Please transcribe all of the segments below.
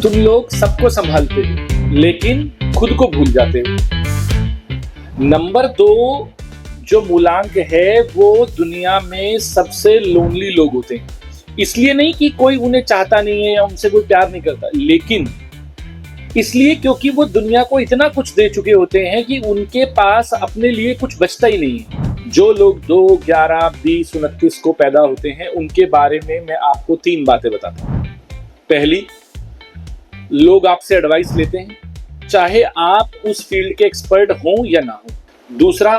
तुम लोग सबको संभालते हो लेकिन खुद को भूल जाते हो। नंबर 2 जो मूलांक है वो दुनिया में सबसे लोनली लोग होते हैं। इसलिए नहीं कि कोई उन्हें चाहता नहीं है या उनसे कोई प्यार नहीं करता, लेकिन इसलिए क्योंकि वो दुनिया को इतना कुछ दे चुके होते हैं कि उनके पास अपने लिए कुछ बचता ही नहीं है। जो लोग 2, 11, 20, 29 को पैदा होते हैं उनके बारे में मैं आपको 3 बातें बताता हूं। पहली, लोग आपसे एडवाइस लेते हैं चाहे आप उस फील्ड के एक्सपर्ट हों या ना हो। दूसरा,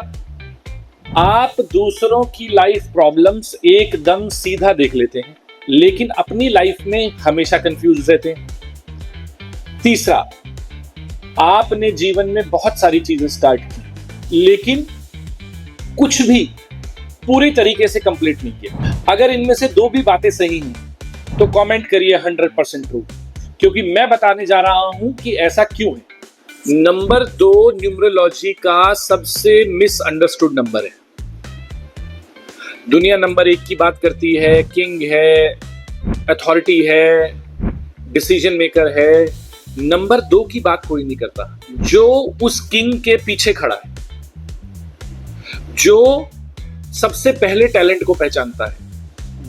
आप दूसरों की लाइफ प्रॉब्लम्स एकदम सीधा देख लेते हैं लेकिन अपनी लाइफ में हमेशा कंफ्यूज रहते हैं। तीसरा, आपने जीवन में बहुत सारी चीजें स्टार्ट की लेकिन कुछ भी पूरी तरीके से कंप्लीट नहीं किया। अगर इनमें से 2 भी बातें सही हैं तो कमेंट करिए 100% ट्रू, क्योंकि मैं बताने जा रहा हूं कि ऐसा क्यों है। नंबर 2 न्यूमरोलॉजी का सबसे मिसअंडरस्टूड नंबर है। दुनिया नंबर 1 की बात करती है, किंग है, अथॉरिटी है, डिसीजन मेकर है। नंबर 2 की बात कोई नहीं करता, जो उस किंग के पीछे खड़ा है, जो सबसे पहले टैलेंट को पहचानता है,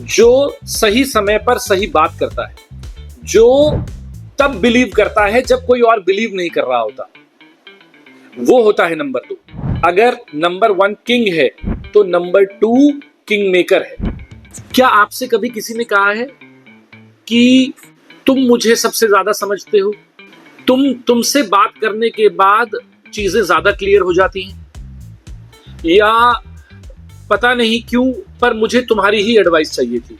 जो सही समय पर सही बात करता है, जो तब बिलीव करता है जब कोई और बिलीव नहीं कर रहा होता, वो होता है नंबर 2। अगर नंबर 1 किंग है तो नंबर 2 किंग मेकर है। क्या आपसे कभी किसी ने कहा है कि तुम मुझे सबसे ज्यादा समझते हो, तुमसे बात करने के बाद चीजें ज्यादा क्लियर हो जाती हैं, या पता नहीं क्यों पर मुझे तुम्हारी ही एडवाइस चाहिए थी?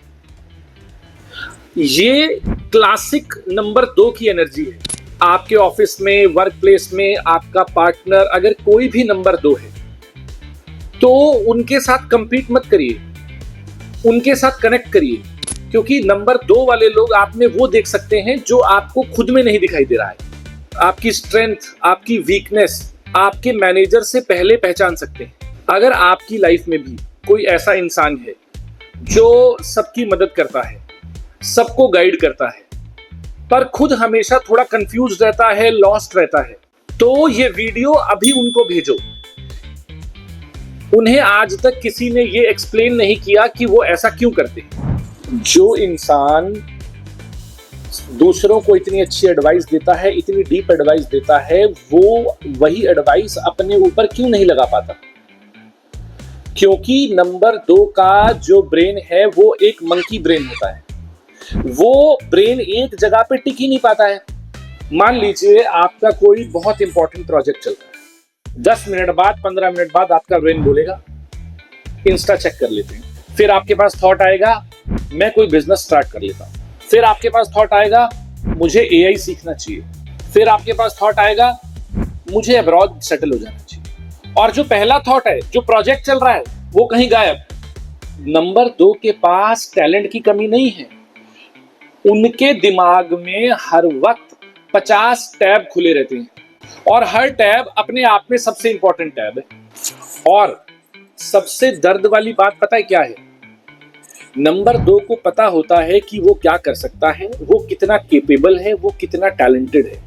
ये क्लासिक नंबर 2 की एनर्जी है। आपके ऑफिस में, वर्क प्लेस में आपका पार्टनर अगर कोई भी नंबर 2 है तो उनके साथ कंपीट मत करिए, उनके साथ कनेक्ट करिए, क्योंकि नंबर 2 वाले लोग आप में वो देख सकते हैं जो आपको खुद में नहीं दिखाई दे रहा है। आपकी स्ट्रेंथ, आपकी वीकनेस आपके मैनेजर से पहले पहचान सकते हैं। अगर आपकी लाइफ में भी कोई ऐसा इंसान है जो सबकी मदद करता है, सबको गाइड करता है, पर खुद हमेशा थोड़ा कंफ्यूज रहता है, लॉस्ट रहता है, तो ये वीडियो अभी उनको भेजो। उन्हें आज तक किसी ने ये एक्सप्लेन नहीं किया कि वो ऐसा क्यों करते हैं। जो इंसान दूसरों को इतनी अच्छी एडवाइस देता है, इतनी डीप एडवाइस देता है, वो वही एडवाइस अपने ऊपर क्यों नहीं लगा पाता? क्योंकि नंबर 2 का जो ब्रेन है वो एक मंकी ब्रेन होता है। वो ब्रेन एक जगह पे टिक ही नहीं पाता है। मान लीजिए आपका कोई बहुत इंपॉर्टेंट प्रोजेक्ट चल रहा है, 10 मिनट बाद, 15 मिनट बाद आपका ब्रेन बोलेगा इंस्टा चेक कर लेते हैं। फिर आपके पास थॉट आएगा मैं कोई बिजनेस स्टार्ट कर लेता हूं। फिर आपके पास थॉट आएगा मुझे एआई सीखना चाहिए। फिर आपके पास थॉट आएगा मुझे अब्रॉड सेटल हो जाना चाहिए। और जो पहला थॉट है, जो प्रोजेक्ट चल रहा है, वो कहीं गायब। नंबर 2 के पास टैलेंट की कमी नहीं है, उनके दिमाग में हर वक्त 50 टैब खुले रहते हैं और हर टैब अपने आप में सबसे इंपॉर्टेंट टैब है। और सबसे दर्द वाली बात पता है क्या है? नंबर 2 को पता होता है कि वो क्या कर सकता है, वो कितना केपेबल है, वो कितना टैलेंटेड है,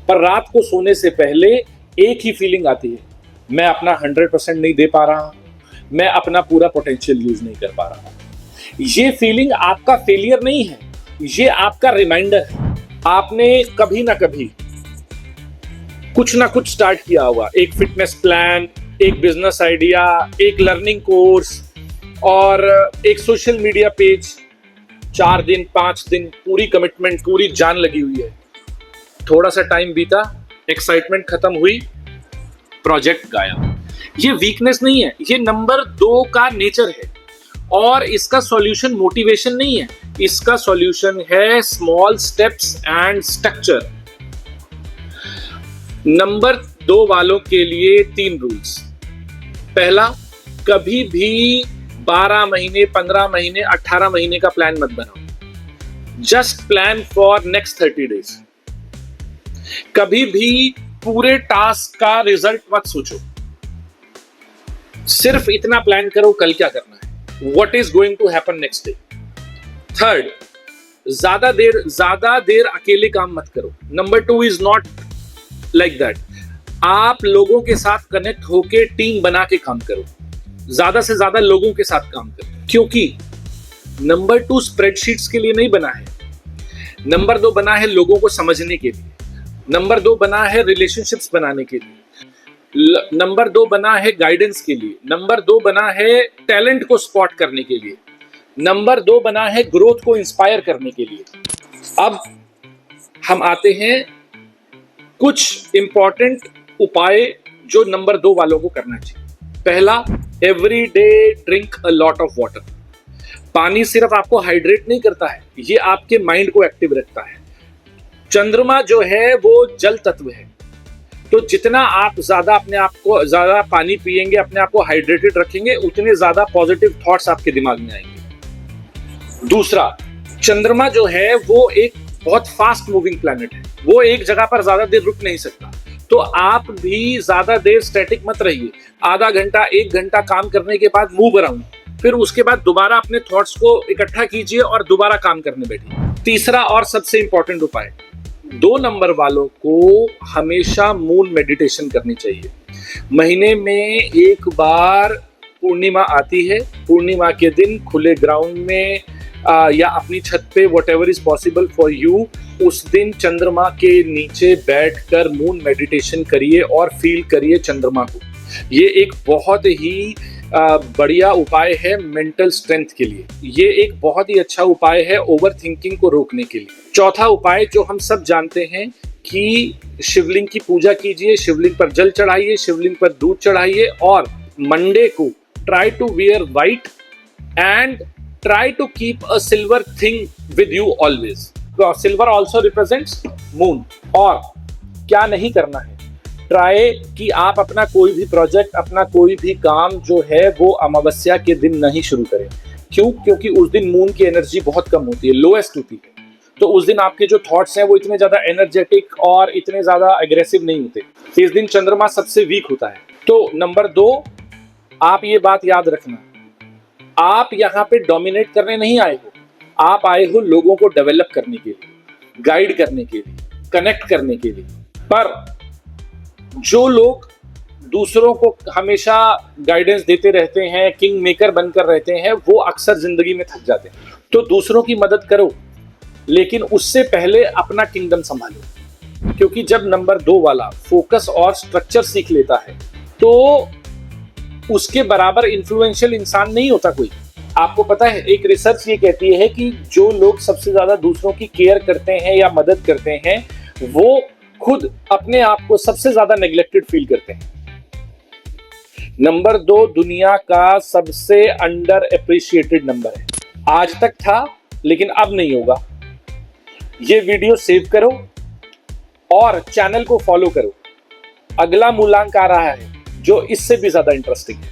पर रात को सोने से पहले एक ही फीलिंग आती है, मैं अपना 100% नहीं दे पा रहा, मैं अपना पूरा पोटेंशियल यूज नहीं कर पा रहा। ये फीलिंग आपका फेलियर नहीं है, ये आपका रिमाइंडर है। आपने कभी ना कभी कुछ ना कुछ स्टार्ट किया होगा, एक फिटनेस प्लान, एक बिजनेस आइडिया, एक लर्निंग कोर्स और एक सोशल मीडिया पेज। 4 दिन, 5 दिन पूरी कमिटमेंट, पूरी जान लगी हुई है। थोड़ा सा टाइम बीता, एक्साइटमेंट खत्म हुई, प्रोजेक्ट गायब। ये वीकनेस नहीं है, ये नंबर 2 का नेचर है। और इसका सॉल्यूशन मोटिवेशन नहीं है, इसका सॉल्यूशन है small steps and structure. Number 2 वालों के लिए 3 रूल्स। पहला, कभी भी 12 महीने, 15 महीने, 18 महीने का प्लान मत बनाओ। Just plan for next 30 days. कभी भी पूरे टास्क का रिजल्ट मत सोचो, सिर्फ इतना प्लान करो कल क्या करना है, what is going to happen next day. Third, ज्यादा देर अकेले काम मत करो। Number 2 is not like that. आप लोगों के साथ कनेक्ट होके टीम बना के काम करो, ज्यादा से ज्यादा लोगों के साथ काम करो, क्योंकि नंबर 2 स्प्रेडशीट्स के लिए नहीं बना है। नंबर 2 बना है लोगों को समझने के लिए। नंबर 2 बना है रिलेशनशिप्स बनाने के लिए। नंबर 2 बना है गाइडेंस के लिए। नंबर 2 बना है टैलेंट को स्पॉट करने के लिए। नंबर 2 बना है ग्रोथ को इंस्पायर करने के लिए। अब हम आते हैं कुछ इंपॉर्टेंट उपाय जो नंबर 2 वालों को करना चाहिए। पहला, every day drink a lot of water. पानी सिर्फ आपको हाइड्रेट नहीं करता है, ये आपके माइंड को एक्टिव रखता है। चंद्रमा जो है वो जल तत्व है, तो जितना आप ज्यादा अपने आप को ज्यादा पानी पिएंगे, अपने आप को हाइड्रेटेड रखेंगे, उतने ज्यादा पॉजिटिव थॉट्स आपके दिमाग में आएंगे। दूसरा, चंद्रमा जो है वो एक बहुत फास्ट मूविंग प्लैनेट है, वो एक जगह पर ज्यादा देर रुक नहीं सकता। तो आप भी ज्यादा देर स्टैटिक मत रहिए। आधा घंटा 1 घंटा काम करने के बाद मूव अराउंड, फिर उसके बाद दोबारा अपने थॉट्स को इकट्ठा कीजिए और दोबारा काम करने बैठिए। तीसरा और सबसे इंपॉर्टेंट उपाय, 2 नंबर वालों को हमेशा मून मेडिटेशन करनी चाहिए। महीने में एक बार पूर्णिमा आती है, पूर्णिमा के दिन खुले ग्राउंड में या अपनी छत पे, whatever is possible for you, उस दिन चंद्रमा के नीचे बैठकर मून मेडिटेशन करिए और फील करिए चंद्रमा को। ये एक बहुत ही बढ़िया उपाय है मेंटल स्ट्रेंथ के लिए। ये एक बहुत ही अच्छा उपाय है ओवर थिंकिंग को रोकने के लिए। चौथा उपाय जो हम सब जानते हैं कि शिवलिंग की पूजा कीजिए, शिवलिंग पर जल चढ़ाइए, शिवलिंग पर दूध चढ़ाइए, और मंडे को try to wear white and try to keep a silver thing with you always. Silver also represents moon. और क्या नहीं करना है, ट्राई कि आप अपना कोई भी प्रोजेक्ट, अपना कोई भी काम जो है वो अमावस्या के दिन नहीं शुरू करें। क्यों? क्योंकि उस दिन मून की एनर्जी बहुत कम होती है, लोएस्ट होती है। तो उस दिन आपके जो थॉट्स हैं वो इतने ज्यादा एनर्जेटिक और इतने ज्यादा एग्रेसिव नहीं होते। इस दिन चंद्रमा सबसे वीक होता है। तो नंबर 2, आप ये बात याद रखना, आप यहाँ पे डोमिनेट करने नहीं आए हो, आप आए हो लोगों को डेवलप करने के लिए, गाइड करने के लिए, कनेक्ट करने के लिए। पर जो लोग दूसरों को हमेशा गाइडेंस देते रहते हैं, किंग मेकर बनकर रहते हैं, वो अक्सर जिंदगी में थक जाते हैं। तो दूसरों की मदद करो, लेकिन उससे पहले अपना किंगडम संभालो। क्योंकि जब नंबर 2 वाला फोकस और स्ट्रक्चर सीख लेता है तो उसके बराबर इन्फ्लुएंशियल इंसान नहीं होता कोई। आपको पता है, एक रिसर्च ये कहती है कि जो लोग सबसे ज्यादा दूसरों की केयर करते हैं या मदद करते हैं, वो खुद अपने आप को सबसे ज्यादा नेग्लेक्टेड फील करते हैं। नंबर 2 दुनिया का सबसे अंडर एप्रिशिएटेड नंबर है। आज तक था, लेकिन अब नहीं होगा। ये वीडियो सेव करो और चैनल को फॉलो करो। अगला मूलांक आ रहा है जो इससे भी ज्यादा इंटरेस्टिंग है।